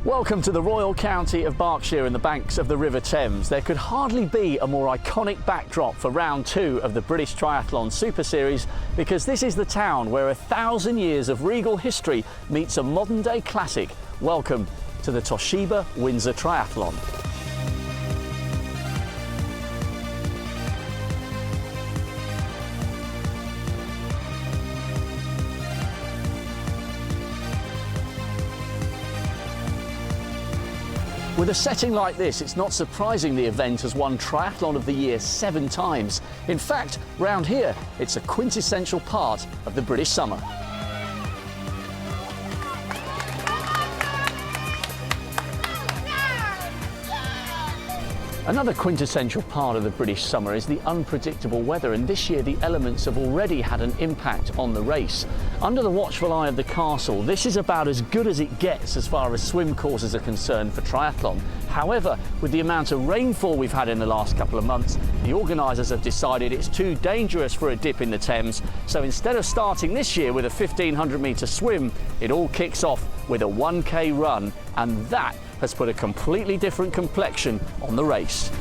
Welcome to the Royal County of Berkshire in the banks of the River Thames. There could hardly be a more iconic backdrop for round 2 of the British Triathlon Super Series, because this is the town where 1,000 years of regal history meets a modern-day classic. Welcome to the Toshiba Windsor Triathlon. With a setting like this, it's not surprising the event has won Triathlon of the Year 7 times. In fact, round here, it's a quintessential part of the British summer. Another quintessential part of the British summer is the unpredictable weather, and this year the elements have already had an impact on the race. Under the watchful eye of the castle, this is about as good as it gets as far as swim courses are concerned for triathlon. However, with the amount of rainfall we've had in the last couple of months, the organisers have decided it's too dangerous for a dip in the Thames, so instead of starting this year with a 1,500-metre swim, it all kicks off with a 1K run, and that has put a completely different complexion on the race.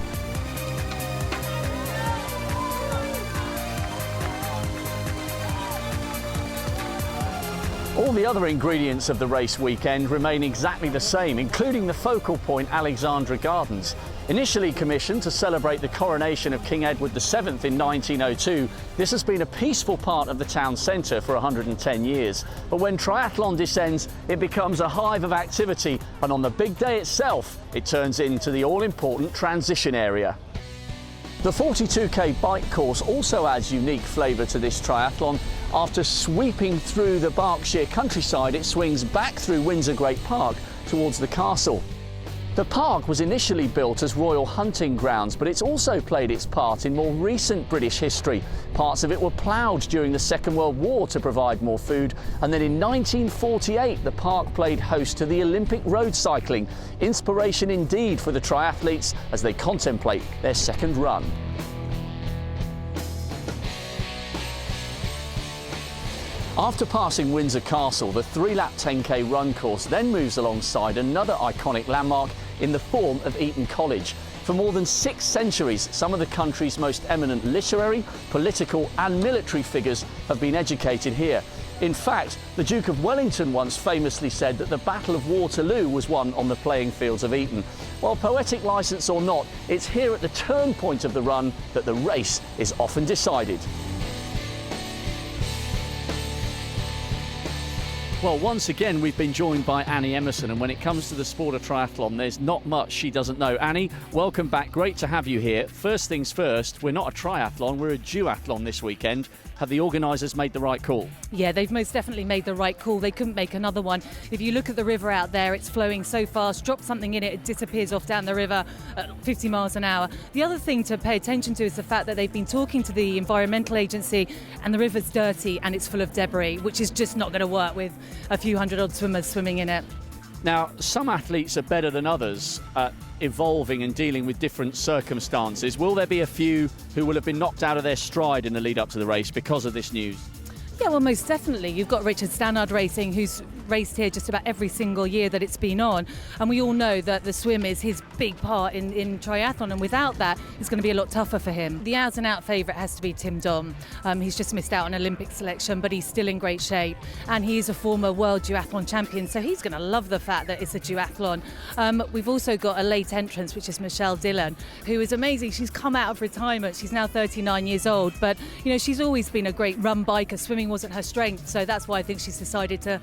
All the other ingredients of the race weekend remain exactly the same, including the focal point Alexandra Gardens. Initially commissioned to celebrate the coronation of King Edward VII in 1902, this has been a peaceful part of the town centre for 110 years. But when triathlon descends, it becomes a hive of activity, and on the big day itself, it turns into the all-important transition area. The 42k bike course also adds unique flavour to this triathlon. After sweeping through the Berkshire countryside, it swings back through Windsor Great Park towards the castle. The park was initially built as royal hunting grounds, but it's also played its part in more recent British history. Parts of it were ploughed during the Second World War to provide more food, and then in 1948 the park played host to the Olympic road cycling. Inspiration indeed for the triathletes as they contemplate their second run. After passing Windsor Castle, the 3-lap 10k run course then moves alongside another iconic landmark in the form of Eton College. For more than 6 centuries, some of the country's most eminent literary, political and military figures have been educated here. In fact, the Duke of Wellington once famously said that the Battle of Waterloo was won on the playing fields of Eton. While poetic licence or not, it's here at the turn point of the run that the race is often decided. Well, once again, we've been joined by Annie Emerson, and when it comes to the sport of triathlon, there's not much she doesn't know. Annie, welcome back. Great to have you here. First things first, we're not a triathlon, we're a duathlon this weekend. Have the organisers made the right call? Yeah, they've most definitely made the right call. They couldn't make another one. If you look at the river out there, it's flowing so fast. Drop something in it, it disappears off down the river at 50 miles an hour. The other thing to pay attention to is the fact that they've been talking to the environmental agency, and the river's dirty and it's full of debris, which is just not going to work with a few hundred-odd swimmers swimming in it. Now, some athletes are better than others at evolving and dealing with different circumstances. Will there be a few who will have been knocked out of their stride in the lead up to the race because of this news? Yeah, well, most definitely. You've got Richard Stannard Racing, who's raced here just about every single year that it's been on. And we all know that the swim is his big part in triathlon, and without that, it's going to be a lot tougher for him. The out-and-out favourite has to be Tim Dom. He's just missed out on Olympic selection, but he's still in great shape. And he is a former world duathlon champion, so he's going to love the fact that it's a duathlon. We've also got a late entrance, which is Michelle Dillon, who is amazing. She's come out of retirement. She's now 39 years old, but you know, she's always been a great run biker. Swimming wasn't her strength, so that's why I think she's decided to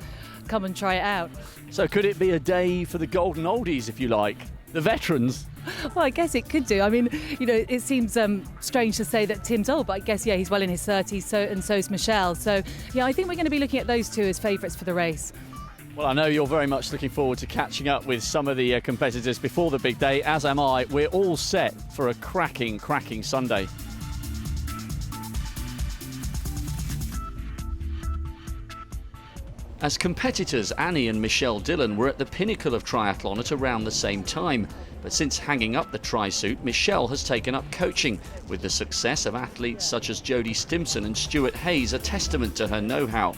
come and try it out. So could it be a day for the golden oldies, if you like, the veterans? Well, I guess it could do. I mean, you know, it seems strange to say that Tim's old, but I guess, yeah, he's well in his 30s, and so's Michelle. So, yeah, I think we're going to be looking at those two as favourites for the race. Well, I know you're very much looking forward to catching up with some of the competitors before the big day, as am I. We're all set for a cracking Sunday. As competitors, Annie and Michelle Dillon were at the pinnacle of triathlon at around the same time. But since hanging up the tri-suit, Michelle has taken up coaching, with the success of athletes such as Jodie Stimpson and Stuart Hayes a testament to her know-how.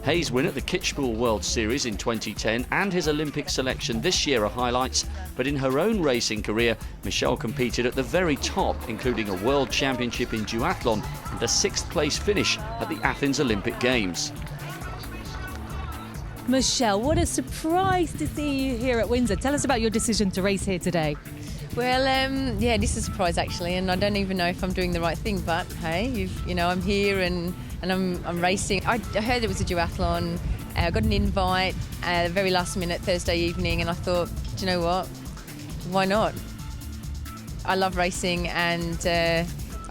Hayes' win at the Kitchpool World Series in 2010 and his Olympic selection this year are highlights, but in her own racing career, Michelle competed at the very top, including a World Championship in duathlon and a 6th place finish at the Athens Olympic Games. Michelle, what a surprise to see you here at Windsor. Tell us about your decision to race here today. Well, yeah, this is a surprise actually, and I don't even know if I'm doing the right thing. But hey, I'm here and I'm racing. I heard it was a duathlon. I got an invite at the very last minute Thursday evening, and I thought, do you know what? Why not? I love racing, and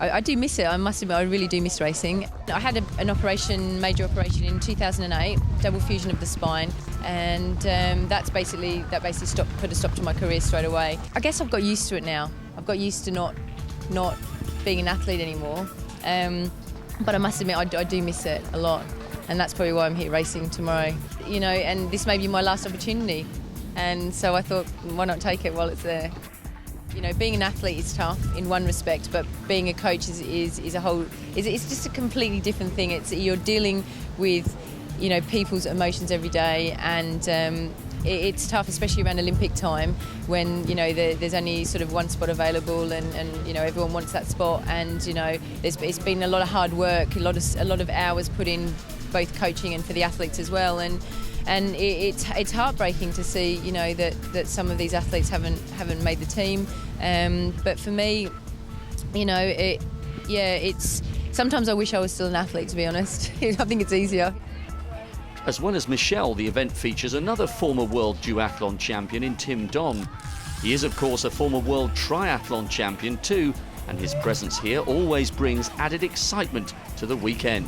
I do miss it. I must admit, I really do miss racing. I had an major operation in 2008, double fusion of the spine, and that basically put a stop to my career straight away. I guess I've got used to it now. I've got used to not being an athlete anymore. But I must admit, I do miss it a lot, and that's probably why I'm here racing tomorrow. And this may be my last opportunity, and so I thought, why not take it while it's there? Being an athlete is tough in one respect, but being a coach is it's just a completely different thing. You're dealing with, people's emotions every day, and it's tough, especially around Olympic time when, there's only sort of one spot available and everyone wants that spot, and, it's been a lot of hard work, a lot of hours put in, both coaching and for the athletes as well, and it's heartbreaking to see, that some of these athletes haven't made the team. But for me, it's sometimes I wish I was still an athlete, to be honest. I think it's easier. As well as Michelle, the event features another former world duathlon champion in Tim Don. He is, of course, a former world triathlon champion too, and his presence here always brings added excitement to the weekend.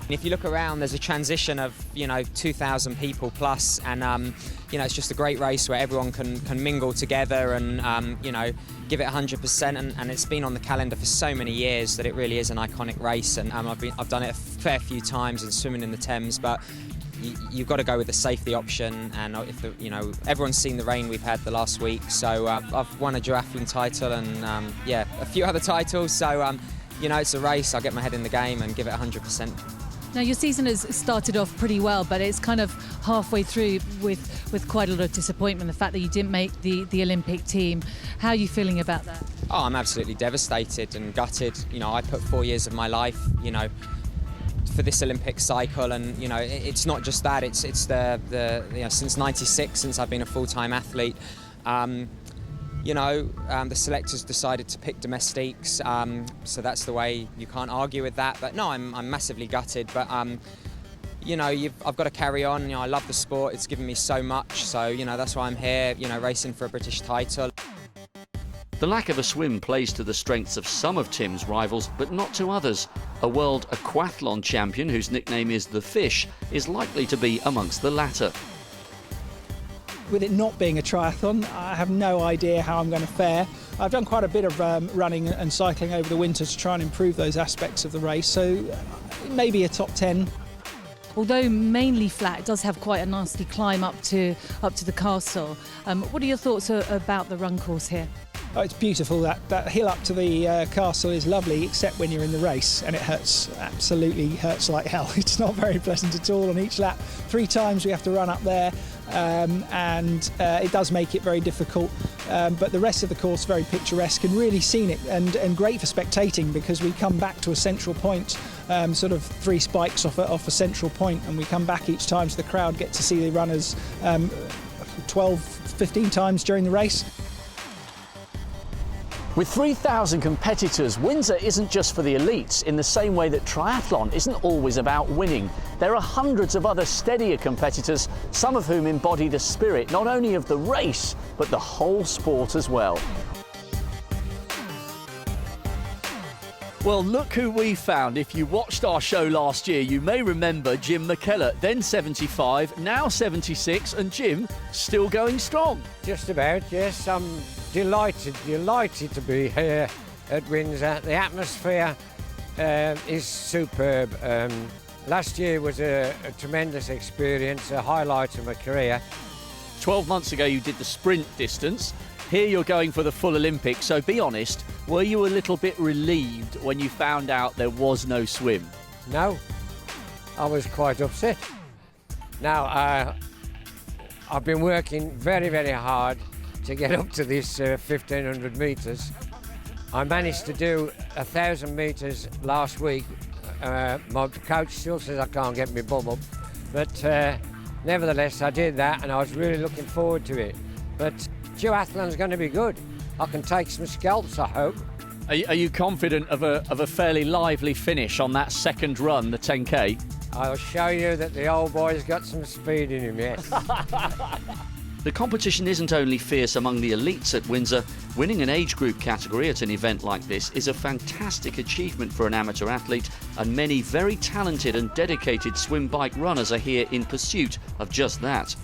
If you look around, there's a transition of 2,000 people plus, and it's just a great race where everyone can mingle together and give it 100%. And it's been on the calendar for so many years that it really is an iconic race. And I've done it a fair few times and swimming in the Thames, but you've got to go with the safety option. And if everyone's seen the rain we've had the last week, so I've won a duathlon title and a few other titles. So it's a race. I'll get my head in the game and give it 100%. Now, your season has started off pretty well, but it's kind of halfway through with quite a lot of disappointment, the fact that you didn't make the Olympic team. How are you feeling about that? Oh, I'm absolutely devastated and gutted. I put 4 years of my life, for this Olympic cycle, and it's not just that. It's the since '96, since I've been a full-time athlete. The selectors decided to pick domestiques, so that's the way. You can't argue with that. But no, I'm massively gutted. But I've got to carry on. I love the sport. It's given me so much. So that's why I'm here. Racing for a British title. The lack of a swim plays to the strengths of some of Tim's rivals, but not to others. A world aquathlon champion, whose nickname is The Fish, is likely to be amongst the latter. With it not being a triathlon, I have no idea how I'm going to fare. I've done quite a bit of running and cycling over the winter to try and improve those aspects of the race, so maybe a top 10. Although mainly flat, it does have quite a nasty climb up to the castle. What are your thoughts about the run course here? Oh, it's beautiful. That hill up to the castle is lovely, except when you're in the race, and it absolutely hurts like hell. It's not very pleasant at all on each lap. 3 times we have to run up there, and it does make it very difficult. But the rest of the course very picturesque and really scenic and great for spectating, because we come back to a central point, sort of 3 spikes off a central point, and we come back each time, so the crowd get to see the runners 12, 15 times during the race. With 3,000 competitors, Windsor isn't just for the elites in the same way that triathlon isn't always about winning. There are hundreds of other steadier competitors, some of whom embody the spirit not only of the race, but the whole sport as well. Well, look who we found. If you watched our show last year, you may remember Jim McKellar, then 75, now 76, and Jim still going strong. Just about, yes. I'm delighted to be here at Windsor. The atmosphere is superb. Last year was a tremendous experience, a highlight of my career. 12 months ago you did the sprint distance. Here you're going for the full Olympics, so be honest, were you a little bit relieved when you found out there was no swim? No, I was quite upset. Now, I've been working very, very hard to get up to this 1,500 metres. I managed to do 1,000 metres last week. My coach still says I can't get my bum up, but nevertheless I did that and I was really looking forward to it. But duathlon's going to be good. I can take some scalps, I hope. Are you confident of a fairly lively finish on that second run, the 10K? I'll show you that the old boy's got some speed in him, yes. The competition isn't only fierce among the elites at Windsor. Winning an age group category at an event like this is a fantastic achievement for an amateur athlete, and many very talented and dedicated swim bike runners are here in pursuit of just that.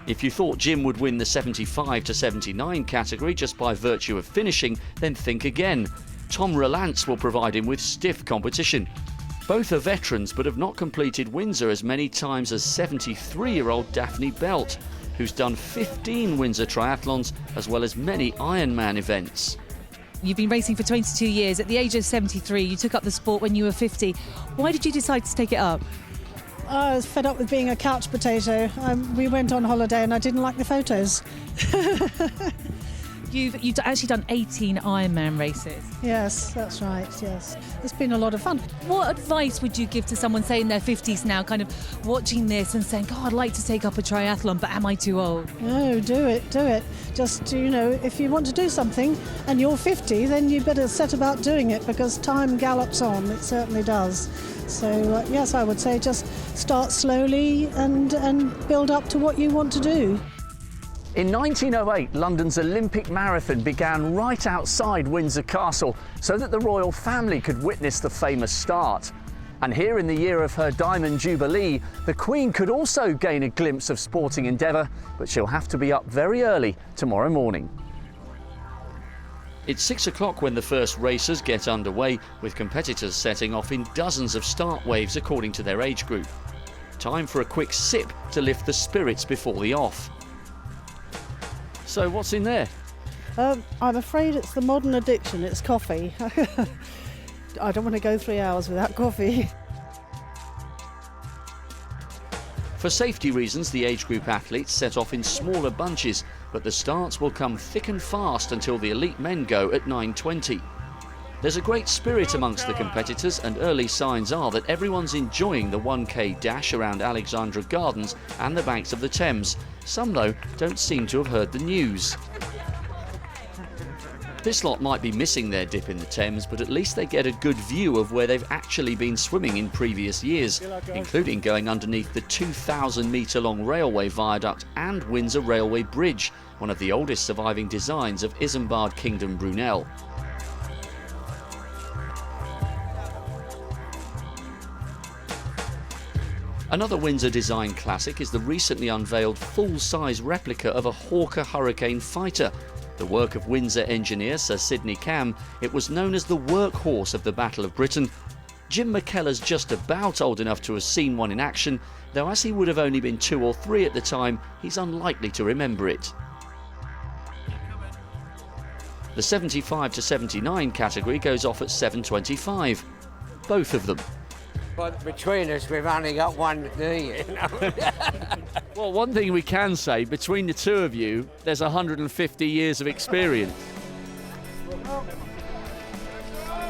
If you thought Jim would win the 75 to 79 category just by virtue of finishing, then think again. Tom Rolance will provide him with stiff competition. Both are veterans but have not completed Windsor as many times as 73-year-old Daphne Belt, who's done 15 Windsor triathlons as well as many Ironman events. You've been racing for 22 years. At the age of 73, you took up the sport when you were 50. Why did you decide to take it up? I was fed up with being a couch potato. We went on holiday and I didn't like the photos. You've actually done 18 Ironman races. Yes, that's right, yes. It's been a lot of fun. What advice would you give to someone, say, in their 50s now, kind of watching this and saying, God, I'd like to take up a triathlon, but am I too old? No, do it. Just, if you want to do something and you're 50, then you better set about doing it because time gallops on. It certainly does. So, yes, I would say just start slowly and build up to what you want to do. In 1908, London's Olympic Marathon began right outside Windsor Castle so that the royal family could witness the famous start. And here in the year of her Diamond Jubilee, the Queen could also gain a glimpse of sporting endeavour, but she'll have to be up very early tomorrow morning. It's 6 o'clock when the first racers get underway, with competitors setting off in dozens of start waves according to their age group. Time for a quick sip to lift the spirits before the off. So what's in there? I'm afraid it's the modern addiction, it's coffee. I don't want to go 3 hours without coffee. For safety reasons, the age group athletes set off in smaller bunches, but the starts will come thick and fast until the elite men go at 9:20. There's a great spirit amongst the competitors, and early signs are that everyone's enjoying the 1K dash around Alexandra Gardens and the banks of the Thames. Some, though, don't seem to have heard the news. This lot might be missing their dip in the Thames, but at least they get a good view of where they've actually been swimming in previous years, including going underneath the 2,000-metre-long railway viaduct and Windsor Railway Bridge, one of the oldest surviving designs of Isambard Kingdom Brunel. Another Windsor design classic is the recently unveiled full-size replica of a Hawker Hurricane fighter. The work of Windsor engineer Sir Sidney Cam, it was known as the workhorse of the Battle of Britain. Jim McKellar's just about old enough to have seen one in action, though as he would have only been 2 or 3 at the time, he's unlikely to remember it. The 75 to 79 category goes off at 7:25. Both of them. But between us, we've only got one knee, Well, one thing we can say, between the two of you, there's 150 years of experience.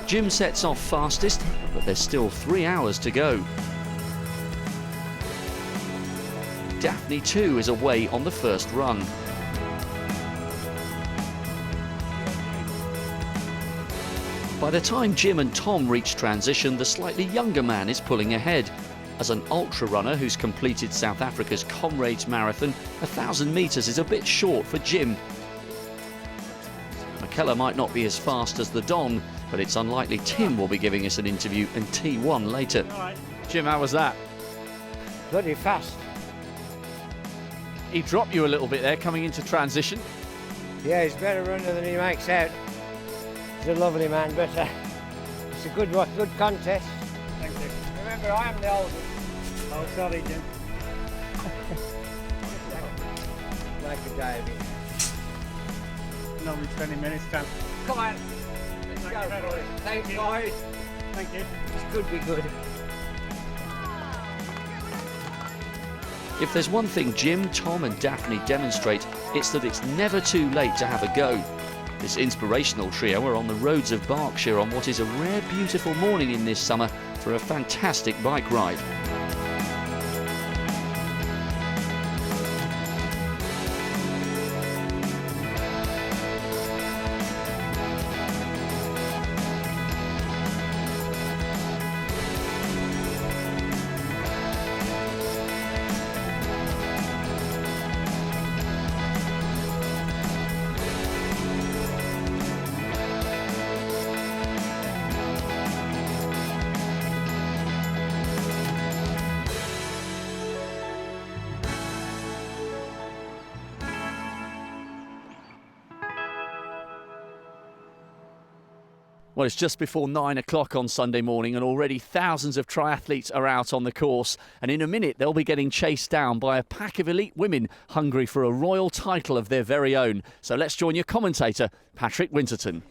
Jim sets off fastest, but there's still 3 hours to go. Daphne too is away on the first run. By the time Jim and Tom reach transition, the slightly younger man is pulling ahead. As an ultra runner who's completed South Africa's Comrades Marathon, 1,000 metres is a bit short for Jim. McKellar might not be as fast as the Don, but it's unlikely Tim will be giving us an interview in T1 later. Jim, how was that? Bloody fast. He dropped you a little bit there coming into transition. Yeah, he's a better runner than he makes out. He's a lovely man, but it's a good contest. Thank you. Remember, I am the oldest. Oh, sorry, Jim. Like a Davey. Normally 20 minutes, Tom. Come on. Let's Thank go, you very boys. much. Thank you, boys. Thank you. This could be good. If there's one thing Jim, Tom and Daphne demonstrate, it's that it's never too late to have a go. This inspirational trio are on the roads of Berkshire on what is a rare, beautiful morning in this summer for a fantastic bike ride. Well, it's just before 9 o'clock on Sunday morning and already thousands of triathletes are out on the course. And in a minute, they'll be getting chased down by a pack of elite women hungry for a royal title of their very own. So let's join your commentator, Patrick Winterton.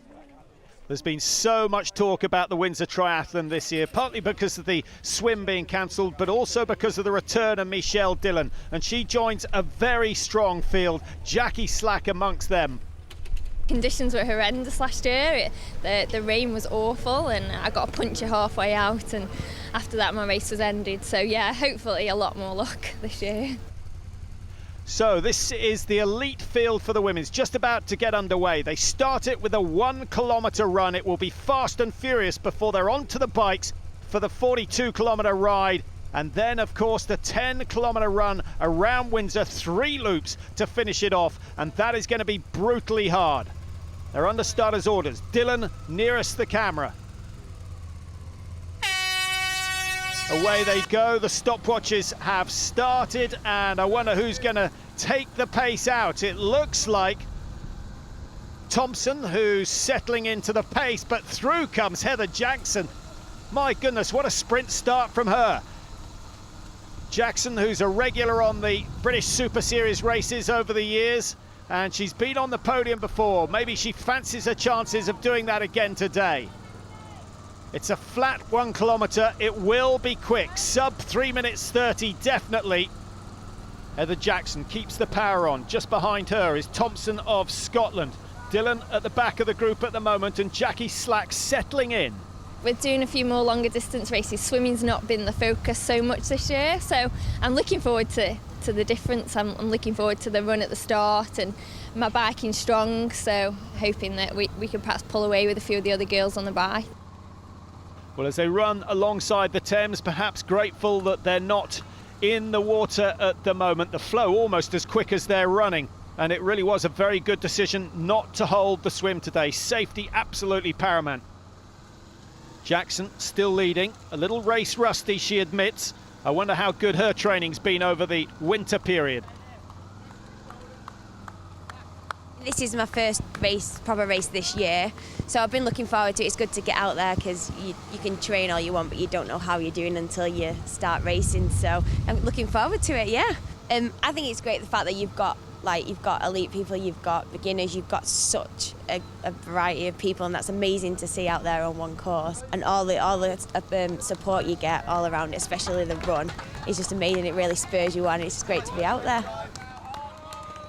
There's been so much talk about the Windsor Triathlon this year, partly because of the swim being cancelled, but also because of the return of Michelle Dillon. And she joins a very strong field, Jackie Slack amongst them. Conditions were horrendous last year. The rain was awful and I got a puncture halfway out, and after that my race was ended. So yeah, hopefully a lot more luck this year. So this is the elite field for the women's, just about to get underway. They start it with a 1 kilometre run. It will be fast and furious before they're onto the bikes for the 42 kilometre ride. And then, of course, the 10 kilometre run around Windsor, 3 loops to finish it off. And that is going to be brutally hard. They're under starters' orders. Dillon nearest the camera. Away they go. The stopwatches have started. And I wonder who's going to take the pace out. It looks like Thompson, who's settling into the pace. But through comes Heather Jackson. My goodness, what a sprint start from her. Jackson, who's a regular on the British Super Series races over the years, and she's been on the podium before. Maybe she fancies her chances of doing that again today. It's a flat 1 kilometre. It will be quick. Sub 3 minutes 30, definitely. Heather Jackson keeps the power on. Just behind her is Thompson of Scotland. Dillon at the back of the group at the moment, and Jackie Slack settling in. We're doing a few more longer distance races. Swimming's not been the focus so much this year, so I'm looking forward to the difference. I'm looking forward to the run at the start, and my biking's strong, so hoping that we can perhaps pull away with a few of the other girls on the bike. Well, as they run alongside the Thames, perhaps grateful that they're not in the water at the moment. The flow almost as quick as they're running, and it really was a very good decision not to hold the swim today. Safety absolutely paramount. Jackson still leading, a little race rusty, she admits. I wonder how good her training's been over the winter period. This is my first proper race this year, so I've been looking forward to it. It's good to get out there because you can train all you want, but you don't know how you're doing until you start racing, so I'm looking forward to it, yeah. I think it's great the fact that you've got elite people, you've got beginners, you've got such a variety of people, and that's amazing to see out there on one course. And all the support you get all around it, especially the run, is just amazing. It really spurs you on. It's just great to be out there.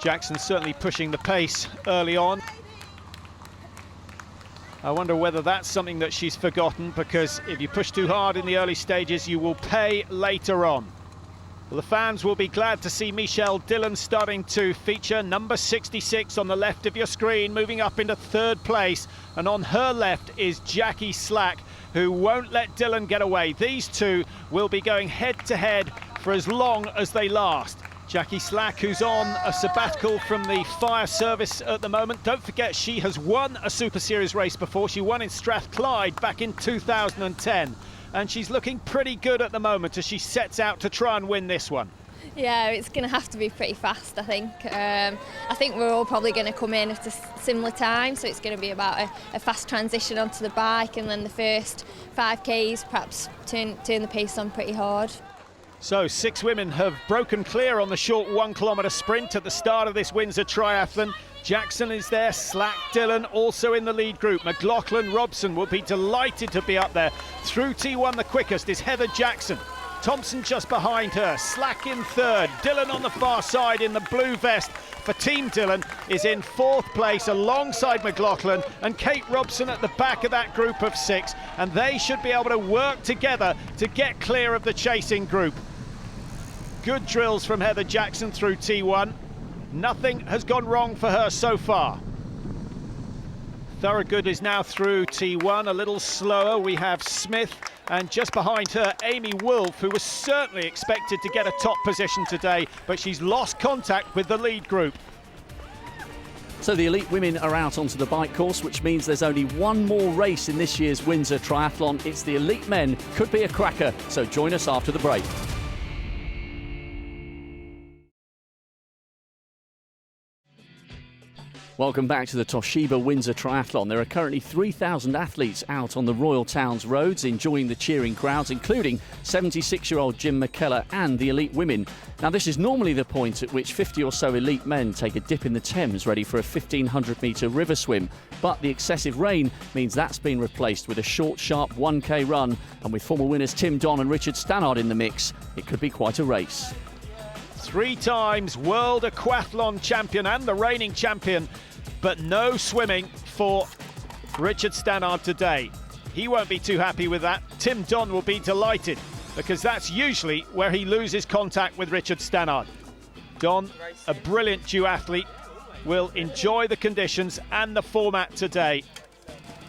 Jackson certainly pushing the pace early on. I wonder whether that's something that she's forgotten, because if you push too hard in the early stages, you will pay later on. Well, the fans will be glad to see Michelle Dillon starting to feature. Number 66 on the left of your screen, moving up into 3rd place. And on her left is Jackie Slack, who won't let Dillon get away. These two will be going head-to-head for as long as they last. Jackie Slack, who's on a sabbatical from the fire service at the moment. Don't forget, she has won a Super Series race before. She won in Strathclyde back in 2010. And she's looking pretty good at the moment as she sets out to try and win this one. Yeah, it's going to have to be pretty fast, I think. I think we're all probably going to come in at a similar time, so it's going to be about a fast transition onto the bike, and then the first 5Ks perhaps turn the pace on pretty hard. So 6 women have broken clear on the short 1 kilometre sprint at the start of this Windsor Triathlon. Jackson is there, Slack, Dillon also in the lead group. McLaughlin, Robson will be delighted to be up there. Through T1 the quickest is Heather Jackson. Thompson just behind her, Slack in third, Dillon on the far side in the blue vest for Team Dillon is in fourth place alongside McLaughlin, and Kate Robson at the back of that group of 6, and they should be able to work together to get clear of the chasing group. Good drills from Heather Jackson through T1. Nothing has gone wrong for her so far. Thorogood is now through T1, a little slower. We have Smith, and just behind her, Amy Wolf, who was certainly expected to get a top position today, but she's lost contact with the lead group. So the elite women are out onto the bike course, which means there's only one more race in this year's Windsor Triathlon. It's the elite men. Could be a cracker, so join us after the break. Welcome back to the Toshiba Windsor Triathlon. There are currently 3,000 athletes out on the Royal Town's roads enjoying the cheering crowds, including 76-year-old Jim McKellar and the elite women. Now, this is normally the point at which 50 or so elite men take a dip in the Thames ready for a 1,500-metre river swim. But the excessive rain means that's been replaced with a short, sharp 1K run. And with former winners Tim Don and Richard Stannard in the mix, it could be quite a race. 3 times world aquathlon champion and the reigning champion, but no swimming for Richard Stannard today. He won't be too happy with that. Tim Don will be delighted, because that's usually where he loses contact with Richard Stannard. Don, a brilliant duathlete, will enjoy the conditions and the format today.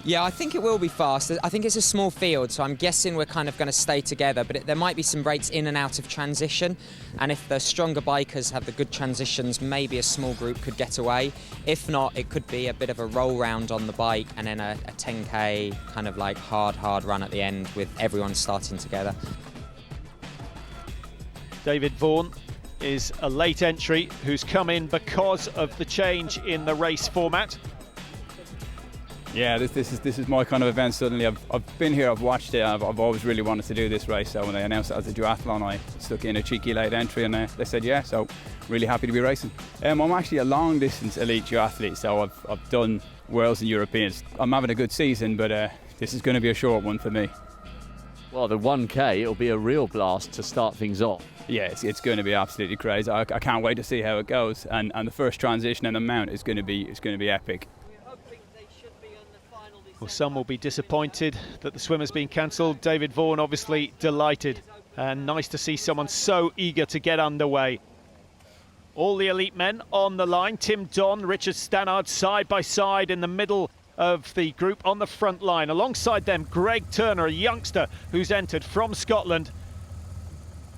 Yeah, I think it will be fast. I think it's a small field, so I'm guessing we're kind of going to stay together, but there might be some breaks in and out of transition, and if the stronger bikers have the good transitions, maybe a small group could get away. If not, it could be a bit of a roll round on the bike and then a 10K kind of like hard run at the end with everyone starting together. David Vaughan is a late entry who's come in because of the change in the race format. Yeah, this is my kind of event. Suddenly, I've been here, I've watched it, I've always really wanted to do this race. So when they announced it as a duathlon, I stuck in a cheeky late entry, and they said yeah. So really happy to be racing. I'm actually a long distance elite duathlete, so I've done Worlds and Europeans. I'm having a good season, but this is going to be a short one for me. Well, the 1K, it'll be a real blast to start things off. Yeah, it's going to be absolutely crazy. I can't wait to see how it goes, and the first transition and the mount is going to be epic. Well, some will be disappointed that the swimmer's been cancelled. David Vaughan obviously delighted, and nice to see someone so eager to get underway. All the elite men on the line. Tim Don, Richard Stannard side by side in the middle of the group on the front line. Alongside them, Greg Turner, a youngster who's entered from Scotland.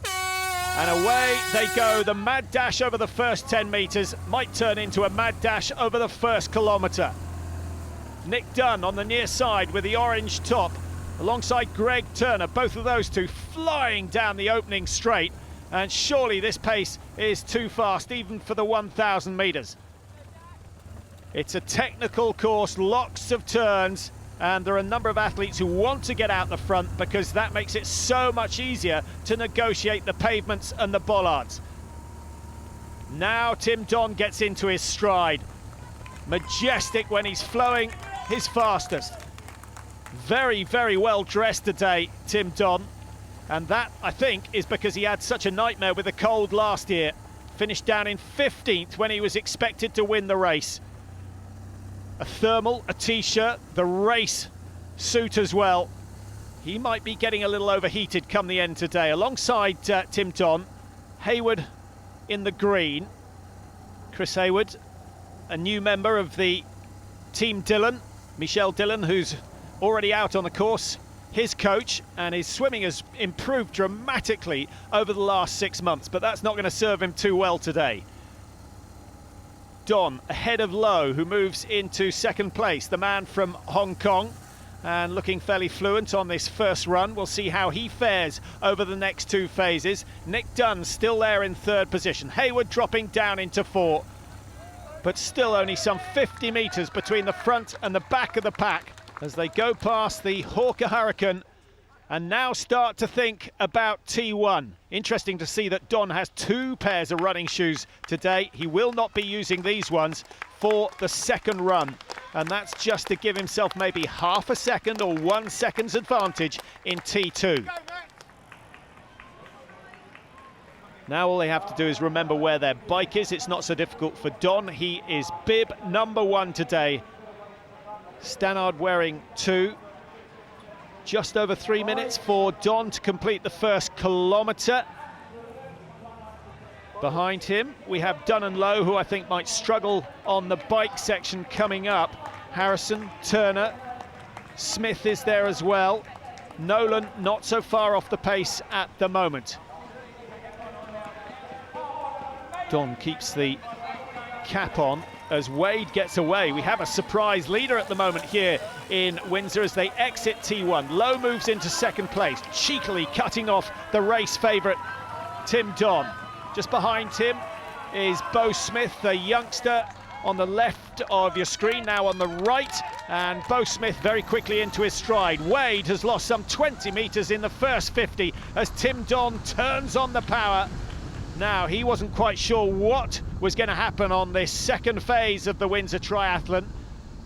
And away they go. The mad dash over the first 10 metres might turn into a mad dash over the first kilometre. Nick Dunn on the near side with the orange top, alongside Greg Turner, both of those two flying down the opening straight, and surely this pace is too fast even for the 1,000 metres. It's a technical course, lots of turns, and there are a number of athletes who want to get out the front because that makes it so much easier to negotiate the pavements and the bollards. Now Tim Don gets into his stride. Majestic when he's flowing his fastest. Very, very well dressed today, Tim Don. And that, I think, is because he had such a nightmare with the cold last year. Finished down in 15th when he was expected to win the race. A thermal, a t-shirt, the race suit as well. He might be getting a little overheated come the end today. Alongside Tim Don, Hayward in the green. Chris Hayward, a new member of the Team Dillon, Michelle Dillon, who's already out on the course, his coach, and his swimming has improved dramatically over the last 6 months, but that's not going to serve him too well today. Don ahead of Lowe, who moves into second place, the man from Hong Kong, and looking fairly fluent on this first run. We'll see how he fares over the next 2 phases. Nick Dunn still there in third position. Hayward dropping down into 4. But still only some 50 metres between the front and the back of the pack as they go past the Hawker Hurricane and now start to think about T1. Interesting to see that Don has 2 pairs of running shoes today. He will not be using these ones for the second run, and that's just to give himself maybe half a second or 1 second's advantage in T2. Now all they have to do is remember where their bike is. It's not so difficult for Don. He is bib number 1 today. Stannard wearing 2. Just over 3 minutes for Don to complete the first kilometre. Behind him, we have Dunn and Lowe, who I think might struggle on the bike section coming up. Harrison, Turner, Smith is there as well. Nolan not so far off the pace at the moment. Don keeps the cap on as Wade gets away. We have a surprise leader at the moment here in Windsor as they exit T1. Lowe moves into second place, cheekily cutting off the race favourite Tim Don. Just behind him is Bo Smith, the youngster on the left of your screen, now on the right, and Bo Smith very quickly into his stride. Wade has lost some 20 metres in the first 50 as Tim Don turns on the power. Now, he wasn't quite sure what was going to happen on this second phase of the Windsor Triathlon.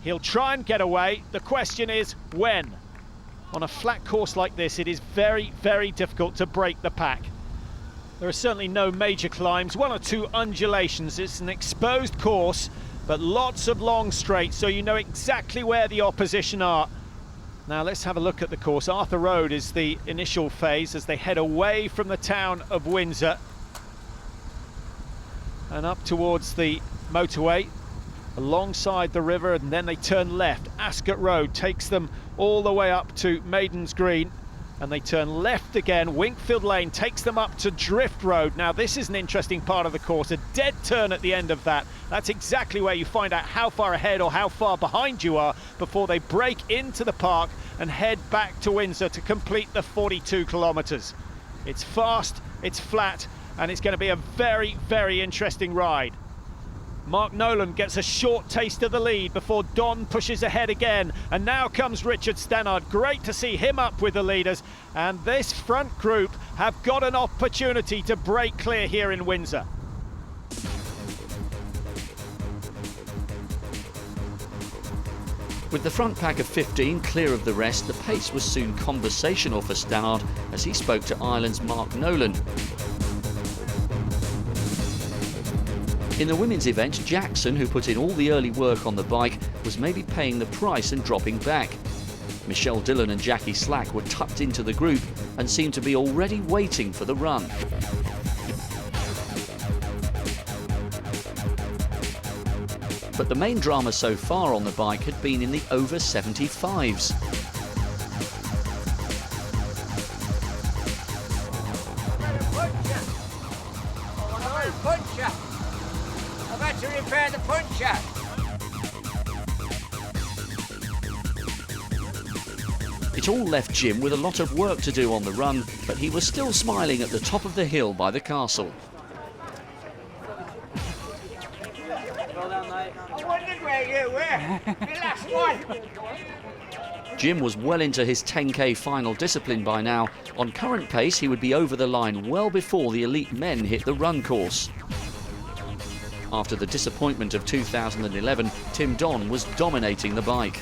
He'll try and get away. The question is, when? On a flat course like this, it is very, very difficult to break the pack. There are certainly no major climbs, 1 or 2 undulations. It's an exposed course, but lots of long straights, so you know exactly where the opposition are. Now, let's have a look at the course. Arthur Road is the initial phase as they head away from the town of Windsor and up towards the motorway alongside the river, and then they turn left. Ascot Road takes them all the way up to Maidens Green, and they turn left again. Winkfield Lane takes them up to Drift Road. Now, this is an interesting part of the course, a dead turn at the end of that. That's exactly where you find out how far ahead or how far behind you are before they break into the park and head back to Windsor to complete the 42 kilometres. It's fast, it's flat, and it's going to be a very, very interesting ride. Mark Nolan gets a short taste of the lead before Don pushes ahead again, and now comes Richard Stannard. Great to see him up with the leaders, and this front group have got an opportunity to break clear here in Windsor. With the front pack of 15 clear of the rest, the pace was soon conversational for Stannard as he spoke to Ireland's Mark Nolan. In the women's event, Jackson, who put in all the early work on the bike, was maybe paying the price and dropping back. Michelle Dillon and Jackie Slack were tucked into the group and seemed to be already waiting for the run. But the main drama so far on the bike had been in the over 75s. To repair the puncher. It all left Jim with a lot of work to do on the run, but he was still smiling at the top of the hill by the castle. Well done, mate. I wondered where you were. The last one. Jim was well into his 10k final discipline by now. On current pace, he would be over the line well before the elite men hit the run course. After the disappointment of 2011, Tim Don was dominating the bike.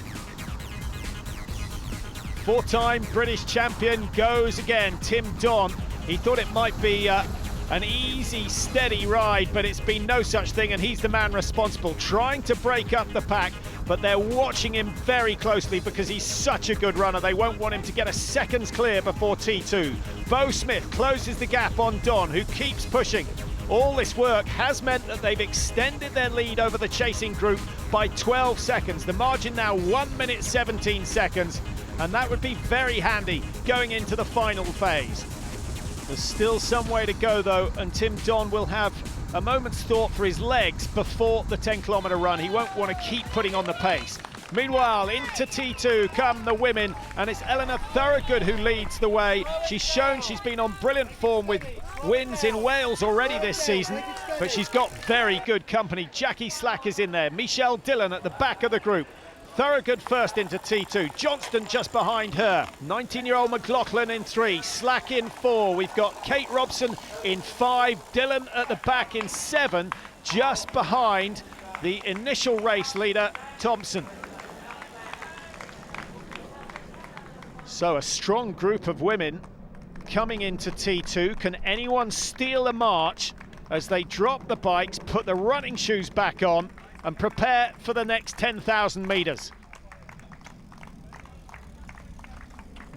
4-time British champion goes again, Tim Don. He thought it might be an easy, steady ride, but it's been no such thing, and he's the man responsible, trying to break up the pack, but they're watching him very closely because he's such a good runner. They won't want him to get a seconds clear before T2. Bo Smith closes the gap on Don, who keeps pushing. All this work has meant that they've extended their lead over the chasing group by 12 seconds. The margin now 1 minute 17 seconds, and that would be very handy going into the final phase. There's still some way to go though, and Tim Don will have a moment's thought for his legs before the 10-kilometre run. He won't want to keep putting on the pace. Meanwhile, into T2 come the women, and it's Eleanor Thorogood who leads the way. She's shown she's been on brilliant form with wins in Wales already this season, but she's got very good company. Jackie Slack is in there, Michelle Dillon at the back of the group. Thorogood first into T2, Johnston just behind her. 19-year-old McLaughlin in 3, Slack in 4. We've got Kate Robson in 5, Dillon at the back in 7, just behind the initial race leader, Thompson. So a strong group of women coming into T2. Can anyone steal a march as they drop the bikes, put the running shoes back on and prepare for the next 10,000 metres?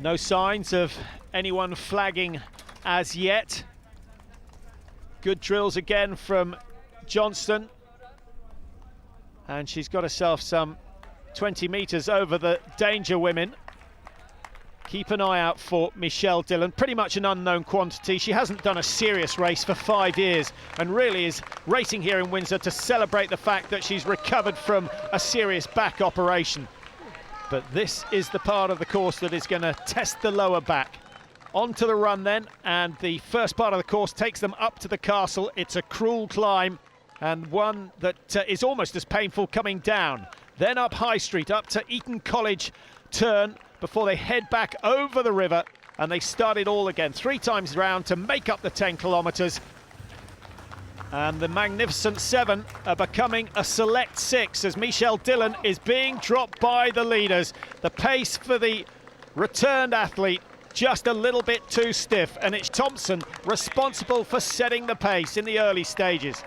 No signs of anyone flagging as yet. Good drills again from Johnston. And she's got herself some 20 metres over the danger women. Keep an eye out for Michelle Dillon, pretty much an unknown quantity. She hasn't done a serious race for 5 years and really is racing here in Windsor to celebrate the fact that she's recovered from a serious back operation. But this is the part of the course that is going to test the lower back. Onto the run then, and the first part of the course takes them up to the castle. It's a cruel climb and one that is almost as painful coming down. Then up High Street, up to Eton College turn before they head back over the river, and they start it all again 3 times round to make up the 10 kilometres. And the Magnificent 7 are becoming a select 6 as Michelle Dillon is being dropped by the leaders. The pace for the returned athlete just a little bit too stiff, and it's Thompson responsible for setting the pace in the early stages.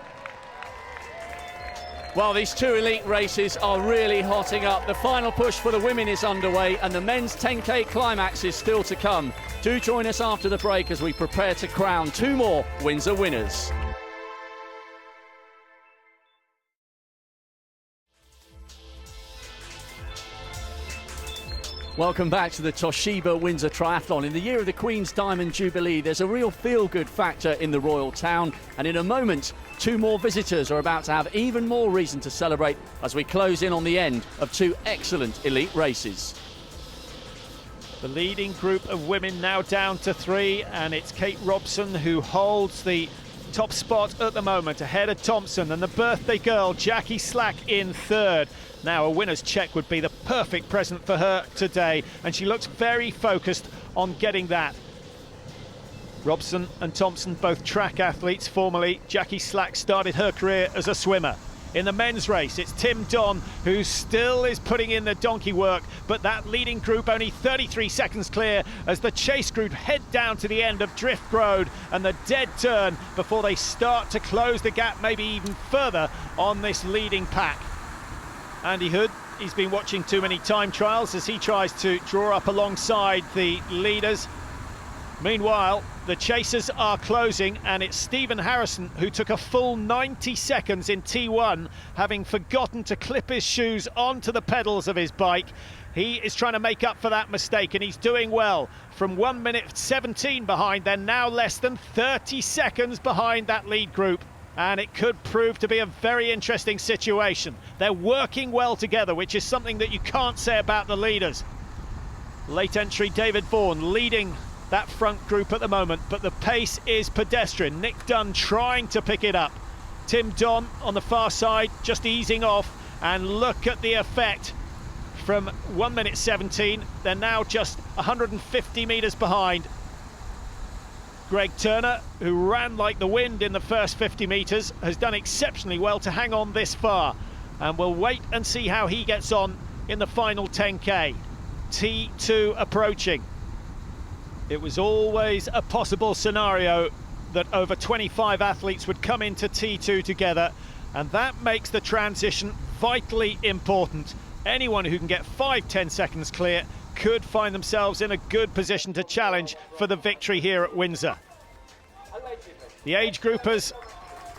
Well, these 2 elite races are really hotting up. The final push for the women is underway and the men's 10K climax is still to come. Do join us after the break as we prepare to crown 2 more Windsor winners. Welcome back to the Toshiba Windsor Triathlon. In the year of the Queen's Diamond Jubilee, there's a real feel-good factor in the royal town, and in a moment, 2 more visitors are about to have even more reason to celebrate as we close in on the end of 2 excellent elite races. The leading group of women now down to 3, and it's Kate Robson who holds the top spot at the moment, ahead of Thompson, and the birthday girl Jackie Slack in 3rd. Now a winner's check would be the perfect present for her today, and she looks very focused on getting that. Robson and Thompson, both track athletes formerly. Jackie Slack started her career as a swimmer. In the men's race, it's Tim Don who still is putting in the donkey work, but that leading group only 33 seconds clear as the chase group head down to the end of Drift Road and the dead turn before they start to close the gap maybe even further on this leading pack. Andy Hood, he's been watching too many time trials as he tries to draw up alongside the leaders. Meanwhile, the chasers are closing, and it's Stephen Harrison who took a full 90 seconds in T1, having forgotten to clip his shoes onto the pedals of his bike. He is trying to make up for that mistake, and he's doing well. From 1 minute 17 behind, they're now less than 30 seconds behind that lead group. And it could prove to be a very interesting situation. They're working well together, which is something that you can't say about the leaders. Late entry David Vaughan leading that front group at the moment, but the pace is pedestrian. Nick Dunn trying to pick it up. Tim Don on the far side, just easing off, and look at the effect. From 1 minute 17, they're now just 150 metres behind. Greg Turner, who ran like the wind in the first 50 metres, has done exceptionally well to hang on this far, and we'll wait and see how he gets on in the final 10K. T2 approaching. It was always a possible scenario that over 25 athletes would come into T2 together, and that makes the transition vitally important. Anyone who can get 5-10 seconds clear could find themselves in a good position to challenge for the victory here at Windsor. The age groupers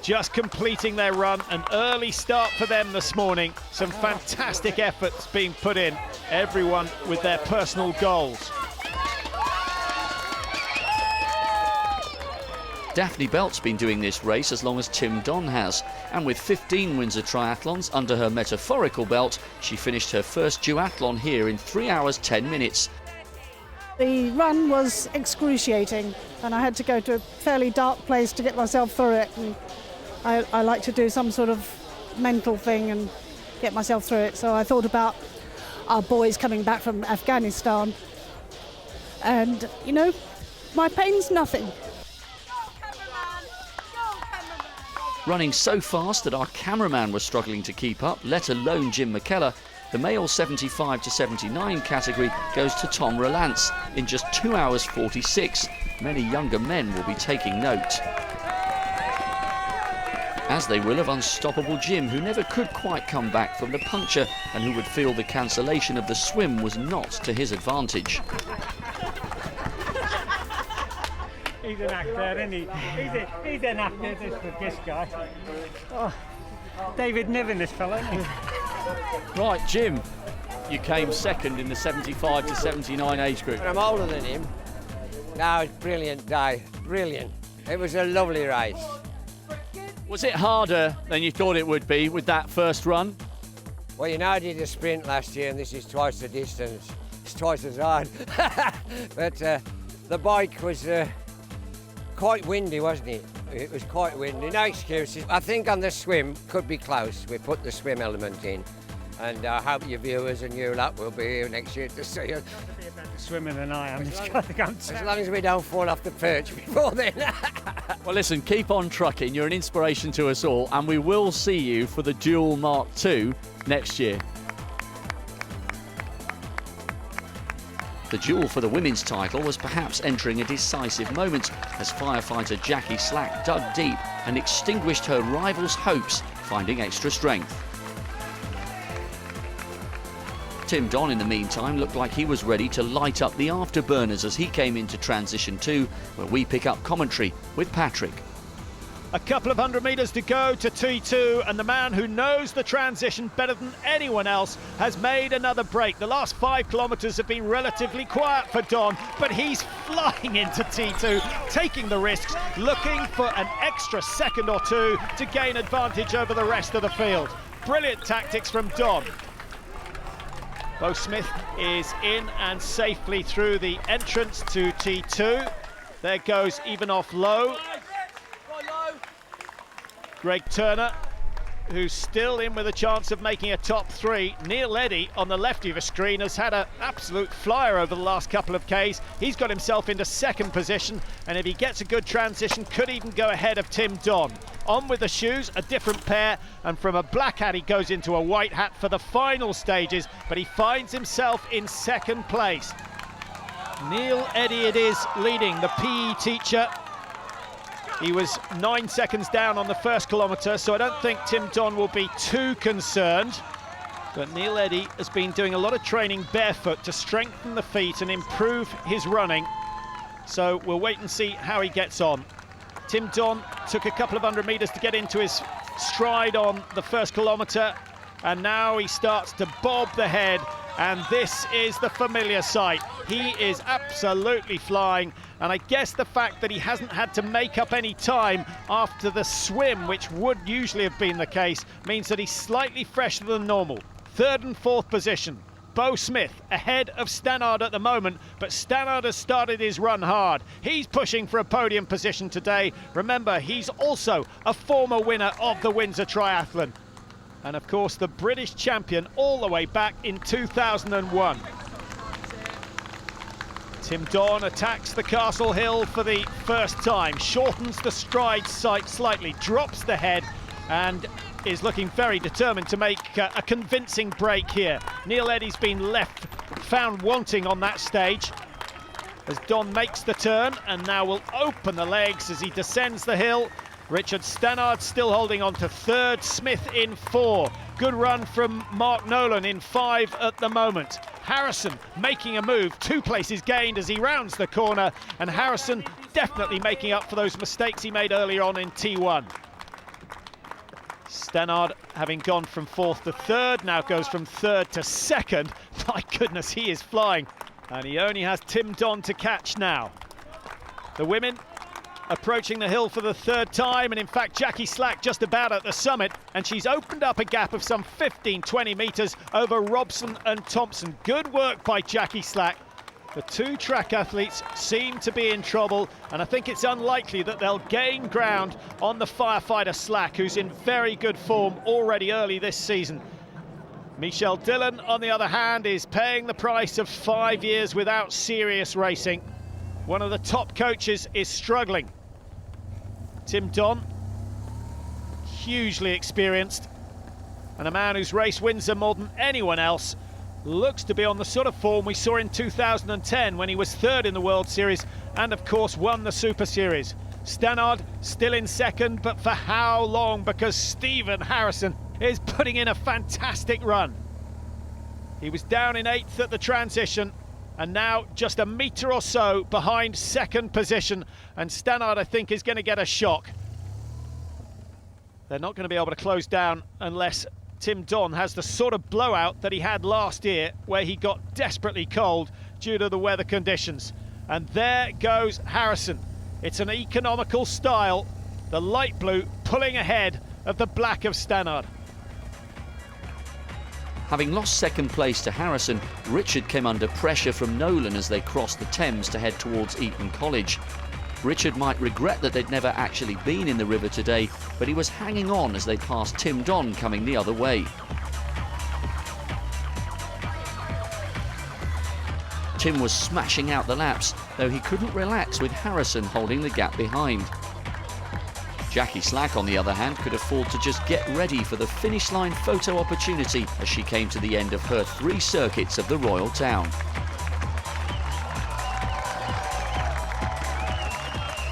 just completing their run, an early start for them this morning. Some fantastic efforts being put in, everyone with their personal goals. Daphne Belt's been doing this race as long as Tim Don has, and with 15 Windsor triathlons under her metaphorical belt, she finished her first duathlon here in 3 hours 10 minutes. The run was excruciating, and I had to go to a fairly dark place to get myself through it. And I like to do some sort of mental thing and get myself through it. So I thought about our boys coming back from Afghanistan, and you know, my pain's nothing. Running so fast that our cameraman was struggling to keep up, let alone Jim McKellar, the male 75 to 79 category goes to Tom Rolance in just 2 hours 46. many younger men will be taking note. As they will of unstoppable Jim, who never could quite come back from the puncture and who would feel the cancellation of the swim was not to his advantage. He's an actor, isn't he? He's an actor, this guy. Oh, David Niven, this fella, isn't he? Right, Jim, you came second in the 75 to 79 age group. I'm older than him. No, it's brilliant day, brilliant. It was a lovely race. Was it harder than you thought it would be with that first run? Well, you know, I did a sprint last year and this is twice the distance. It's twice as hard. But the bike was quite windy, wasn't it? It was quite windy, no excuses. I think on the swim, could be close. We put the swim element in. And I hope your viewers and you lot will be here next year to see us. I'll be a better swimmer than I am. As long as we don't fall off the perch before then. Well, listen, keep on trucking. You're an inspiration to us all, and we will see you for the Dual Mark II next year. The duel for the women's title was perhaps entering a decisive moment as firefighter Jackie Slack dug deep and extinguished her rival's hopes, finding extra strength. Tim Don, in the meantime, looked like he was ready to light up the afterburners as he came into transition 2, where we pick up commentary with Patrick. A couple of 100 metres to go to T2, and the man who knows the transition better than anyone else has made another break. The last 5 kilometres have been relatively quiet for Don, but he's flying into T2, taking the risks, looking for an extra second or two to gain advantage over the rest of the field. Brilliant tactics from Don. Bo Smith is in and safely through the entrance to T2. There goes Ivanov low. Greg Turner, who's still in with a chance of making a top 3. Neil Eddy on the left of your screen has had an absolute flyer over the last couple of Ks. He's got himself into second position, and if he gets a good transition, could even go ahead of Tim Don. On with the shoes, a different pair, and from a black hat he goes into a white hat for the final stages, but he finds himself in second place. Neil Eddy it is leading, the PE teacher. He was 9 seconds down on the first kilometre, so I don't think Tim Don will be too concerned. But Neil Eddy has been doing a lot of training barefoot to strengthen the feet and improve his running. So we'll wait and see how he gets on. Tim Don took a couple of 100 metres to get into his stride on the first kilometre, and now he starts to bob the head, and this is the familiar sight. He is absolutely flying, and I guess the fact that he hasn't had to make up any time after the swim, which would usually have been the case, means that he's slightly fresher than normal. Third and fourth position. Bo Smith ahead of Stannard at the moment, but Stannard has started his run hard. He's pushing for a podium position today. Remember, he's also a former winner of the Windsor Triathlon. And of course, the British champion all the way back in 2001. Tim Don attacks the Castle Hill for the first time, shortens the stride slightly, drops the head, and is looking very determined to make a convincing break here. Neil Eddy's been found wanting on that stage as Don makes the turn, and now will open the legs as he descends the hill. Richard Stannard still holding on to third, Smith in 4. Good run from Mark Nolan in 5 at the moment. Harrison making a move, 2 places gained as he rounds the corner, and Harrison definitely making up for those mistakes he made earlier on in T1. Stannard, having gone from 4th to 3rd, now goes from 3rd to 2nd. My goodness, he is flying. And he only has Tim Don to catch now. The women approaching the hill for the 3rd time, and in fact Jackie Slack just about at the summit, and she's opened up a gap of some 15-20 metres over Robson and Thompson. Good work by Jackie Slack. The 2 track athletes seem to be in trouble, and I think it's unlikely that they'll gain ground on the firefighter Slack, who's in very good form already early this season. Michelle Dillon, on the other hand, is paying the price of 5 years without serious racing. One of the top coaches is struggling. Tim Don, hugely experienced, and a man who's raced Windsor more than anyone else, looks to be on the sort of form we saw in 2010 when he was 3rd in the World Series and of course won the Super Series. Stannard still in second, but for how long? Because Stephen Harrison is putting in a fantastic run. He was down in 8th at the transition and now just a metre or so behind second position, and Stannard, I think, is going to get a shock. They're not going to be able to close down unless Tim Don has the sort of blowout that he had last year, where he got desperately cold due to the weather conditions. And there goes Harrison. It's an economical style, the light blue pulling ahead of the black of Stannard. Having lost second place to Harrison, Richard came under pressure from Nolan as they crossed the Thames to head towards Eton College. Richard might regret that they'd never actually been in the river today, but he was hanging on as they passed Tim Don coming the other way. Tim was smashing out the laps, though he couldn't relax with Harrison holding the gap behind. Jackie Slack, on the other hand, could afford to just get ready for the finish line photo opportunity as she came to the end of her 3 circuits of the Royal Town.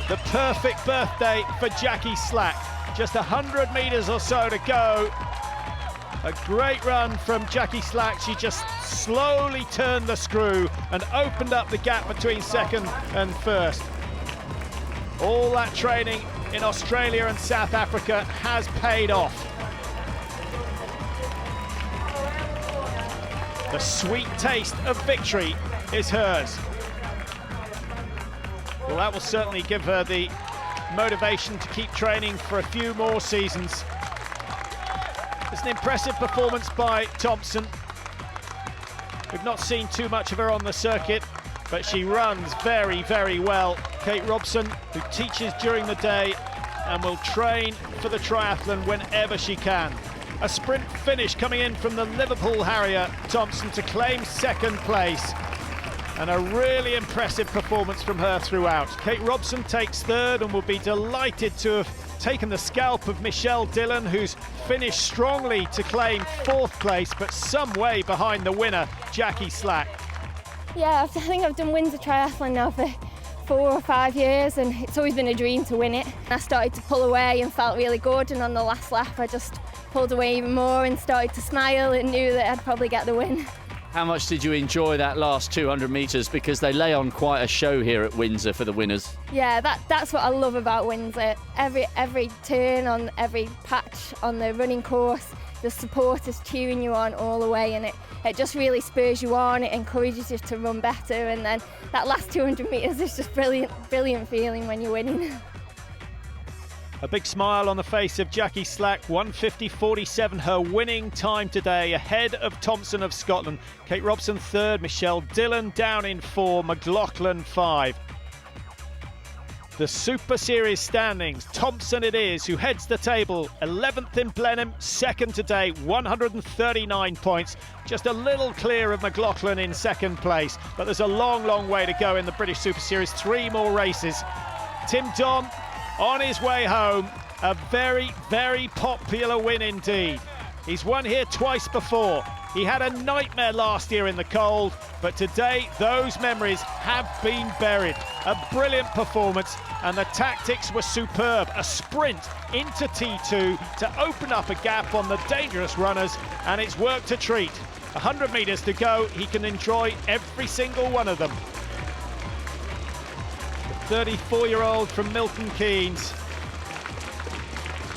The perfect birthday for Jackie Slack. Just 100 metres or so to go. A great run from Jackie Slack. She just slowly turned the screw and opened up the gap between second and first. All that training in Australia and South Africa has paid off. The sweet taste of victory is hers. Well, that will certainly give her the motivation to keep training for a few more seasons. It's an impressive performance by Thompson. We've not seen too much of her on the circuit, but she runs very, very well. Kate Robson, who teaches during the day and will train for the triathlon whenever she can. A sprint finish coming in from the Liverpool Harrier, Thompson, to claim second place. And a really impressive performance from her throughout. Kate Robson takes third and will be delighted to have taken the scalp of Michelle Dillon, who's finished strongly to claim 4th place, but some way behind the winner, Jackie Slack. Yeah, I think I've done Windsor Triathlon now for 4 or 5 years, and it's always been a dream to win it. I started to pull away and felt really good, and on the last lap I just pulled away even more and started to smile and knew that I'd probably get the win. How much did you enjoy that last 200 metres? Because they lay on quite a show here at Windsor for the winners. Yeah, that's what I love about Windsor. Every turn on every patch on the running course, the supporters cheering you on all the way, and it just really spurs you on. It encourages you to run better, and then that last 200 metres is just brilliant feeling when you're winning. A big smile on the face of Jackie Slack. 1:50.47, her winning time today, ahead of Thompson of Scotland. Kate Robson 3rd, Michelle Dillon down in 4, McLaughlin 5. The Super Series standings. Thompson it is who heads the table. 11th in Blenheim, 2nd today, 139 points. Just a little clear of McLaughlin in 2nd place. But there's a long, long way to go in the British Super Series. 3 more races. Tim Don on his way home. A very, very popular win indeed. He's won here twice before. He had a nightmare last year in the cold, but today those memories have been buried. A brilliant performance, and the tactics were superb. A sprint into T2 to open up a gap on the dangerous runners, and it's worked a treat. 100 metres to go. He can enjoy every single one of them. The 34-year-old from Milton Keynes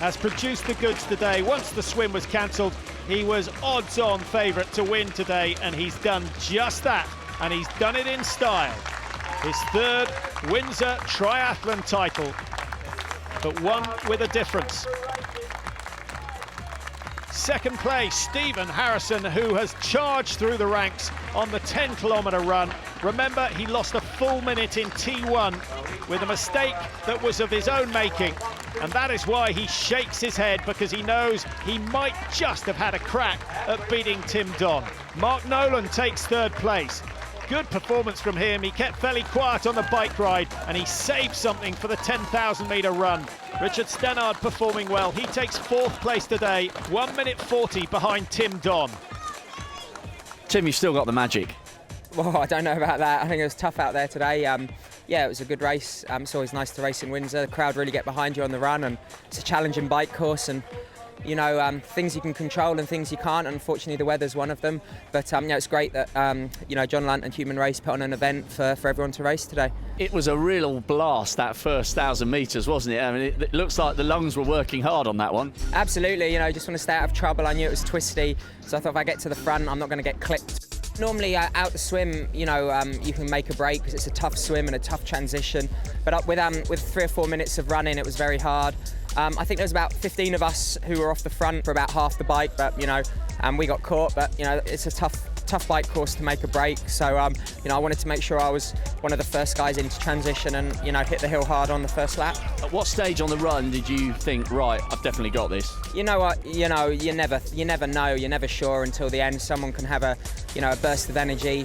has produced the goods today. Once the swim was cancelled, he was odds-on favourite to win today, and he's done just that, and he's done it in style. His 3rd Windsor Triathlon title, but one with a difference. 2nd place, Stephen Harrison, who has charged through the ranks on the 10-kilometre run. Remember, he lost a full minute in T1 with a mistake that was of his own making, and that is why he shakes his head, because he knows he might just have had a crack at beating Tim Don. Mark Nolan takes 3rd place. Good performance from him. He kept fairly quiet on the bike ride, and he saved something for the 10,000-metre run. Richard Stannard performing well. He takes 4th place today, 1 minute 40 behind Tim Don. Tim, you've still got the magic. Well, I don't know about that. I think it was tough out there today. yeah, it was a good race. It's always nice to race in Windsor. The crowd really get behind you on the run, and it's a challenging bike course, and you know, things you can control and things you can't. Unfortunately, the weather's one of them. But yeah, it's great that you know, John Lant and Human Race put on an event for everyone to race today. It was a real blast, that first 1,000 metres, wasn't it? I mean, it looks like the lungs were working hard on that one. Absolutely, you know, just want to stay out of trouble. I knew it was twisty, so I thought if I get to the front, I'm not going to get clipped. Normally out the swim, you know, you can make a break because it's a tough swim and a tough transition. But with 3 or 4 minutes of running, it was very hard. I think there was about 15 of us who were off the front for about half the bike, but you know, we got caught. But you know, it's a tough bike course to make a break. So you know, I wanted to make sure I was one of the first guys into transition and you know, hit the hill hard on the first lap. At what stage on the run did you think, right, I've definitely got this? You know what? You know, you never know. You're never sure until the end. Someone can have a burst of energy.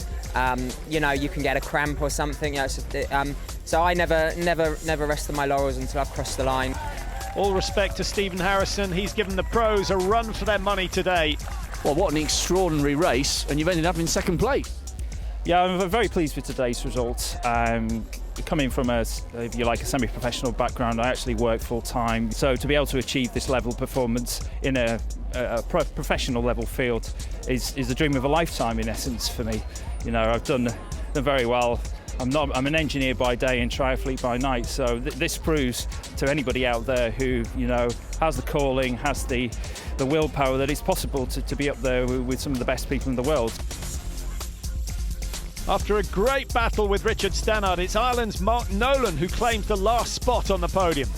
You know, you can get a cramp or something. You know, so I never rest on my laurels until I've crossed the line. All respect to Stephen Harrison. He's given the pros a run for their money today. Well, what an extraordinary race, and you've ended up in second place. Yeah, I'm very pleased with today's results. Coming from if you like, a semi-professional background, I actually work full-time. So to be able to achieve this level of performance in a professional level field is a dream of a lifetime, in essence, for me. You know, I've done very well. I'm an engineer by day and triathlete by night, so this proves to anybody out there who, you know, has the calling, has the willpower, that it's possible to be up there with some of the best people in the world. After a great battle with Richard Stannard, it's Ireland's Mark Nolan who claimed the last spot on the podium.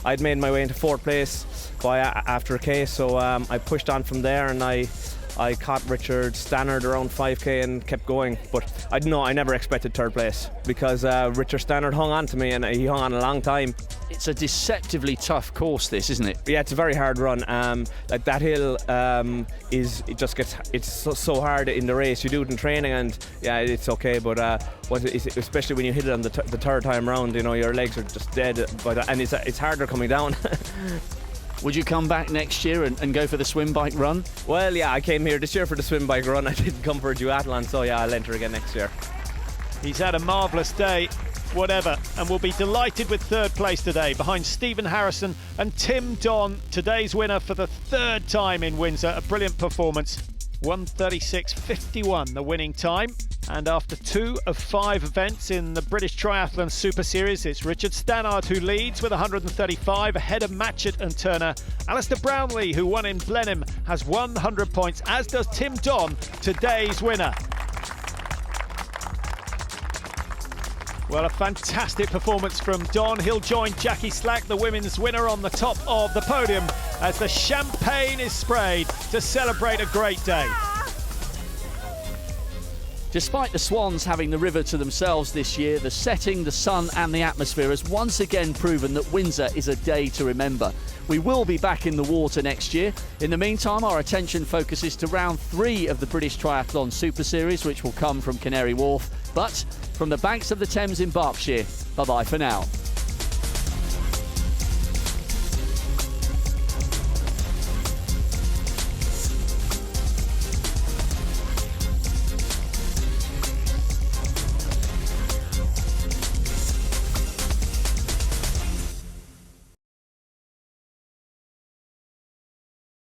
I'd made my way into 4th place after a K, so I pushed on from there, and I caught Richard Stannard around 5k and kept going, but I never expected 3rd place because Richard Stannard hung on to me, and he hung on a long time. It's a deceptively tough course, this, isn't it? Yeah, it's a very hard run. Like that hill it's so hard in the race. You do it in training, and yeah, it's okay. But especially when you hit it on the 3rd time round, you know, your legs are just dead. And it's harder coming down. Would you come back next year and go for the swim bike run? Well, yeah, I came here this year for the swim bike run. I didn't come for a duathlon, so yeah, I'll enter again next year. He's had a marvellous day, whatever, and will be delighted with 3rd place today behind Stephen Harrison and Tim Don, today's winner for the 3rd time in Windsor. A brilliant performance. 1:36.51 the winning time. And after 2 of 5 events in the British Triathlon Super Series, it's Richard Stannard who leads with 135 ahead of Matchett and Turner. Alistair Brownlee, who won in Blenheim, has 100 points, as does Tim Don, today's winner. Well, a fantastic performance from Don. He'll join Jackie Slack, the women's winner, on the top of the podium as the champagne is sprayed to celebrate a great day. Despite the Swans having the river to themselves this year, the setting, the sun and the atmosphere has once again proven that Windsor is a day to remember. We will be back in the water next year. In the meantime, our attention focuses to round 3 of the British Triathlon Super Series, which will come from Canary Wharf, but from the banks of the Thames in Berkshire. Bye-bye for now.